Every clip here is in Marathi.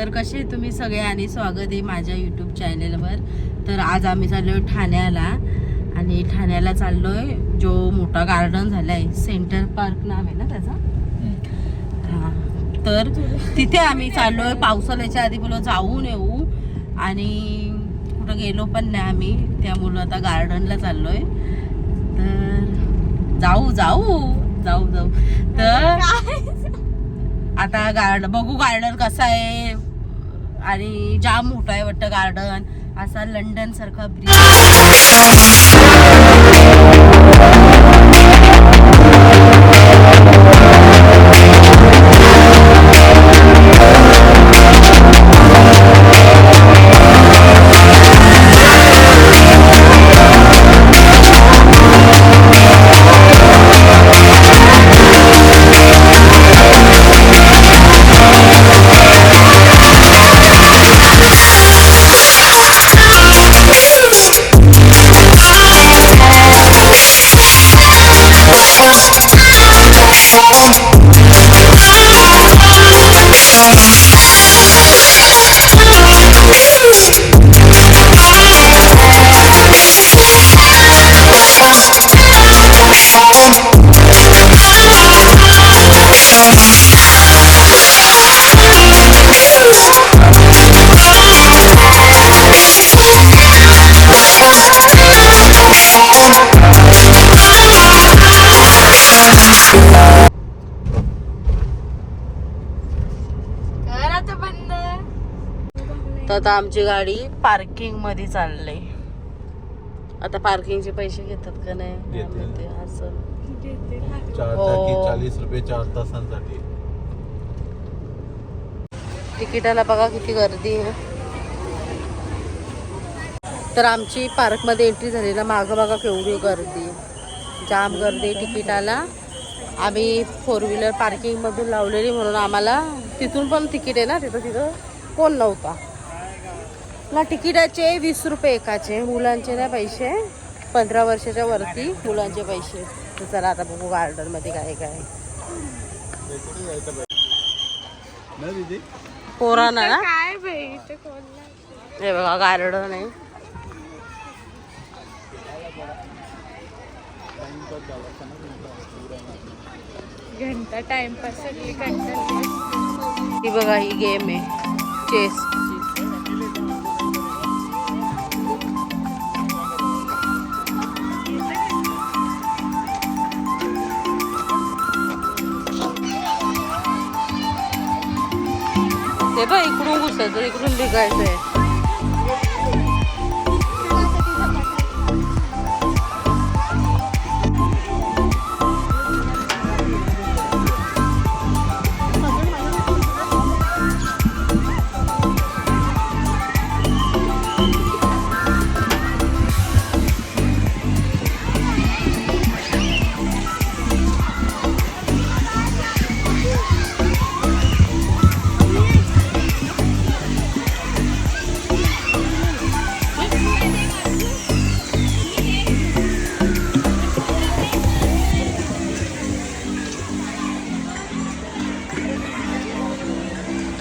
तर कसे तुम्ही सगळे आणि स्वागत आहे माझ्या यूट्यूब चॅनलवर. तर आज आम्ही चाललोय ठाण्याला आणि ठाण्याला चाललोय जो मोठा गार्डन झालाय सेंटर पार्क नाव आहे ना त्याचा. हां तर तिथे आम्ही चाललोय. पावसाळ्याच्या आधी बोललो जाऊन येऊ आणि कुठं गेलो पण नाही आम्ही, त्यामुळं आता गार्डनला चाललोय. तर जाऊ जाऊ जाऊ जाऊ तर आता बघू गार्डन कसा आहे. आणि जाम मोठा आहे वाटतं गार्डन, असा लंडन सारखा ब्रिज. तर आता आमची गाडी पार्किंग मध्ये चालली. आता पार्किंगचे पैसे घेतात का नाही ते असं 40 रुपये 4 तासांसाठी. तिकिटाला बघा किती गर्दी आहे. तर आमची पार्क मध्ये एंट्री झाली ना, मागं बघा केवढी गर्दी, जाम गर्दी तिकिटाला. आम्ही 4 व्हीलर पार्किंग मधून लावलेली म्हणून आम्हाला तिथून पण तिकीट आहे ना, तिथं कोण नव्हता ना. तिकिटाचे 20 रुपये एकाचे, मुलांचे नाही पैसे, 15 वर्षाच्या वरती मुलांचे पैसे. तर चला आता बघू गार्डन मध्ये काय काय पोरांना ना. हे बघा गार्डन आहे. घंटा टाइमपास ही बघा ही गेम आहे चेस. ते बघ इकडून घुसायचं, इकडून निघायचंय.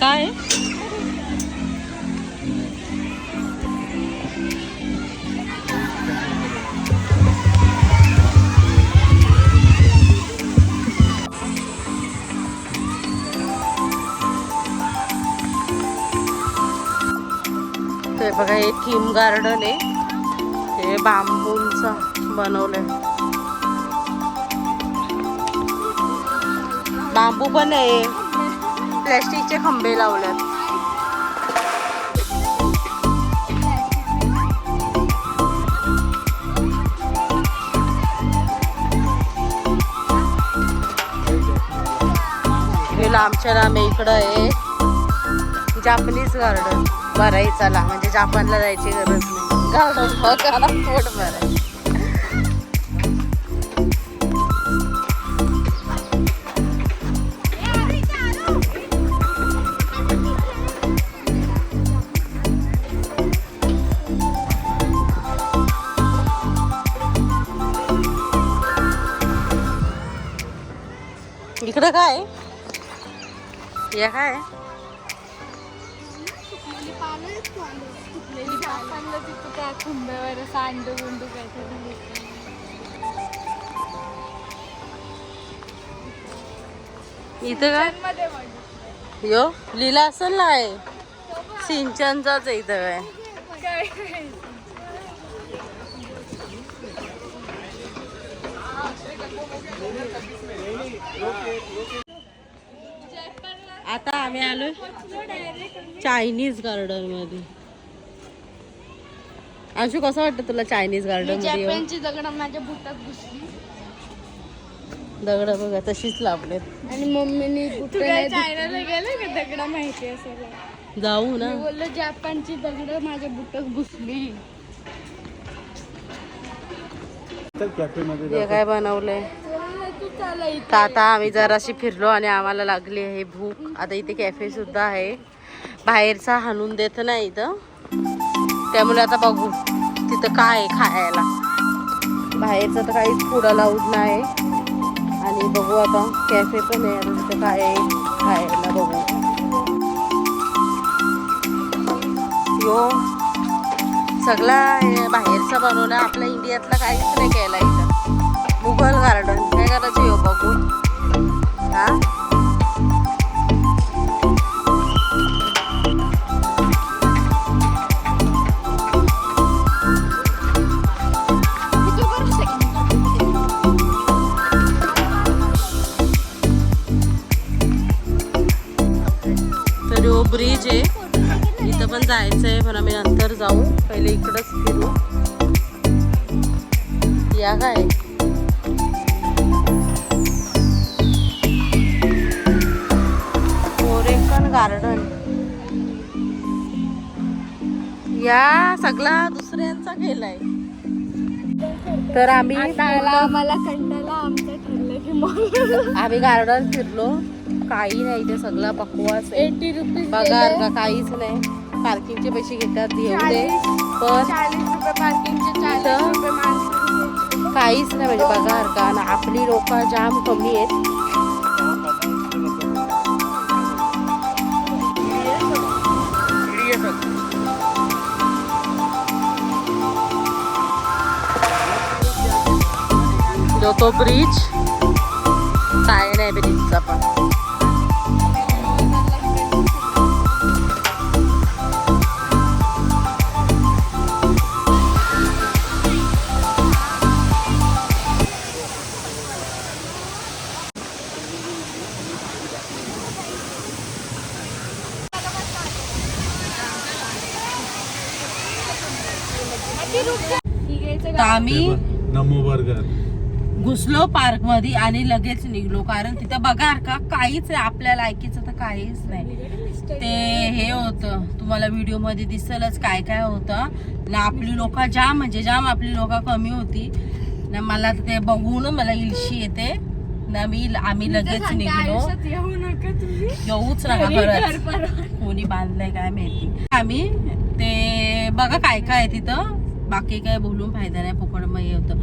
काय ते बघा, हे थीम गार्डन आहे. हे बांबूंचं बनवलंय, बांबू पण आहे, प्लॅस्टिकचे खंबे लावल्यात. हे लांबच्या लांब इकडं आहे जापनीज गार्डन. बरं चला, म्हणजे जापानला जायची गरज नाही. गार्डन बघायला पोट बरं. इकडं काय या काय जापानला तिथं त्या खुंब्यावर असं अंडू गुंडू काहीतरी इथं काय मध्ये बघ. यो लिहिला असेल ना आहे सिंचनचाच आहे इथं काय काय आता आम्ही आलोय चायनीज गार्डन मध्ये. अंशू कसं वाटतं तुला चायनीज गार्डन मध्ये येऊन? जपानची दगड माझ्या बुटात घुसली दगड बघा तशीच लावलेत. आणि मम्मीने तू काय चायनाला गेलं का दगड माहिती असेल जाऊ ना. मी बोललो जपानची दगड माझ्या बुटात घुसली. हे काय बनवलंय तू चाला तर आता आम्ही जराशी फिरलो आणि आम्हाला लागली आहे भूक. आता इथे कॅफे सुद्धा आहे. बाहेरचा हाणून देत नाही इथं, त्यामुळे आता बघू तिथं काय आहे खायला. बाहेरचं तर काहीच फूड अलाउड नाही आणि बघू आता कॅफे पण आहे आणि तिथं काय आहे खायला बघू. यो सगळा बाहेरचा बनवला, आपल्या इंडियातला काहीच नाही केला इथं. मुघल गार्डन काय करायचं यो बघून. हा तर यो ब्रिज आहे, इथं पण जायचं आहे पण आम्ही नंतर जाऊ. पहिले इकडंच फिरू. या काय कोरेकन गार्डन. या सगळा दुसऱ्यांचा केलाय. तर आम्ही आम्हाला कंटाळा आमचं ठरलं की मग आम्ही गार्डन फिरलो, काही नाही इथे सगळा बकवास आहे. 80 रुपीज बघा का काहीच नाही. पार्किंगचे पैसे घेतात येऊ दे पण 40 रुपये पार्किंगचे 40 रुपये माणसाचे. काहीच नाही म्हणजे बघा का ना. आपली लोक जाम कमी आहेत. जो तो ब्रिज काय नाही ब्रिजचा पण. तर आम्ही नमो बर्गर घुसलो पार्क मध्ये आणि लगेच निघलो, कारण तिथं बघा का काहीच आहे आपल्या लायकीचं तर काहीच नाही. ते हे होतं तुम्हाला व्हिडिओ मध्ये दिसलंच काय काय होतं ना. आपली लोक जाम म्हणजे जाम आपली लोक कमी होती ना. मला ते बघून मला इलशी येते ना. आम्ही लगेच निघलो. येऊ नका तुम्ही, येऊच नका खरंच. कोणी बांधलंय काय माहिती. आम्ही ते बघा काय काय आहे तिथं. बाकी काय बोलून फायदा नाही, फुकट मग हे होतं.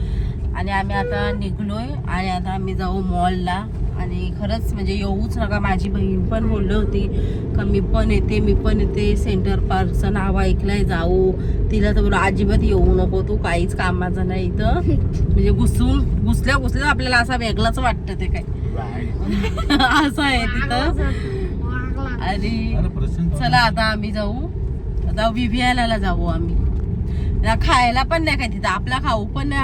आणि आम्ही आता निघलोय आणि आता आम्ही जाऊ मॉलला. आणि खरंच म्हणजे येऊच नका. माझी बहीण पण बोलली होती का मी पण येते सेंटर पार्कचं नाव ऐकलंय जाऊ. तिला तर बोलू अजिबात येऊ नको तू, काहीच कामाचं नाही इथं. म्हणजे घुसल्या आपल्याला असा वेगळाच वाटतं ते काय असं आहे तिथं. आणि चला आता आम्ही जाऊ. आता विव्हियानाला जाऊ आम्ही. खायला पण नाही काय तिथं, आपला खाऊ पण नाही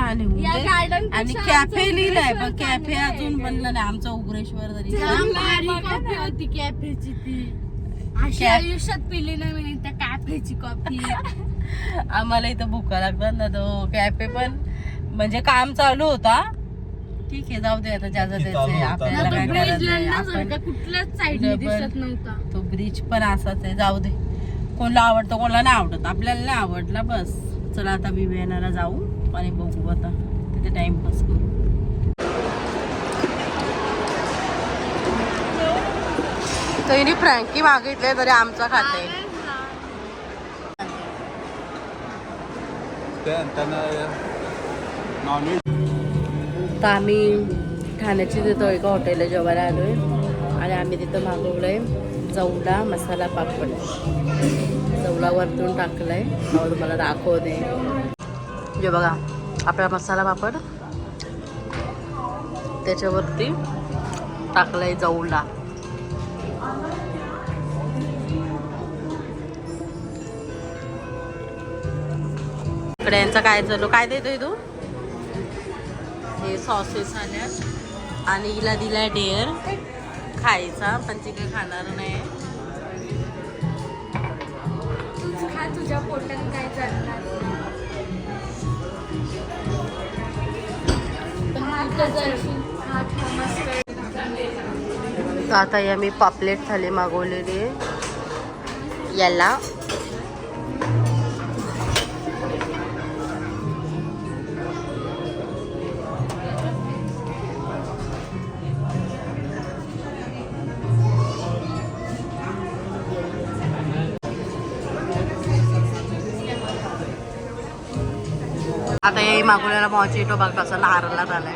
आणि कॅफे लिहिलाय पण कॅफे अजून बनलं नाही. आमचं उग्रेश्वर जरी होती कॅफेची ती आयुष्यात पिली नाही मी त्या कॅफेची कॉफी. आम्हाला इथं भुका लागतात ना. तो कॅफे पण म्हणजे काम चालू होता. ठीक आहे जाऊ दे आता ज्याचं त्याचे आपल्याला काय करायचं. कुठल्याच साईडने दिसत नव्हता तो ब्रिज पण असाच आहे. जाऊ दे, कोणाला आवडतं कोणाला नाही आवडत, आपल्याला नाही आवडला बस. चला आता विव्हियानाला जाऊ आणि बघू आता तिथे टाइमपास करू. तरी फ्रँकी मागितले तरी आमचा खाते. तर आम्ही ठाण्याची तिथं एका हॉटेलला जेवायला आलोय आणि आम्ही तिथं मागवलंय जवला मसाला पापड. जवला वरतून टाकलाय, तुम्हाला दाखवते. जे बघा आपला मसाला पापड, त्याच्यावरती टाकलाय जवला. इकडे यांचं काय चालू, काय देतोय तू? हे सॉसेस आल्यात आणि हिला दिलाय डेअर खायचा, पण ती काही खाणार नाही. खा, तुझ्या पोटात काय चालणार. तर आता या मी पापलेट थाली मागवलेली आहे याला. आता हे मागवलेला मॉजिटो बघ कसं नारळात आलाय.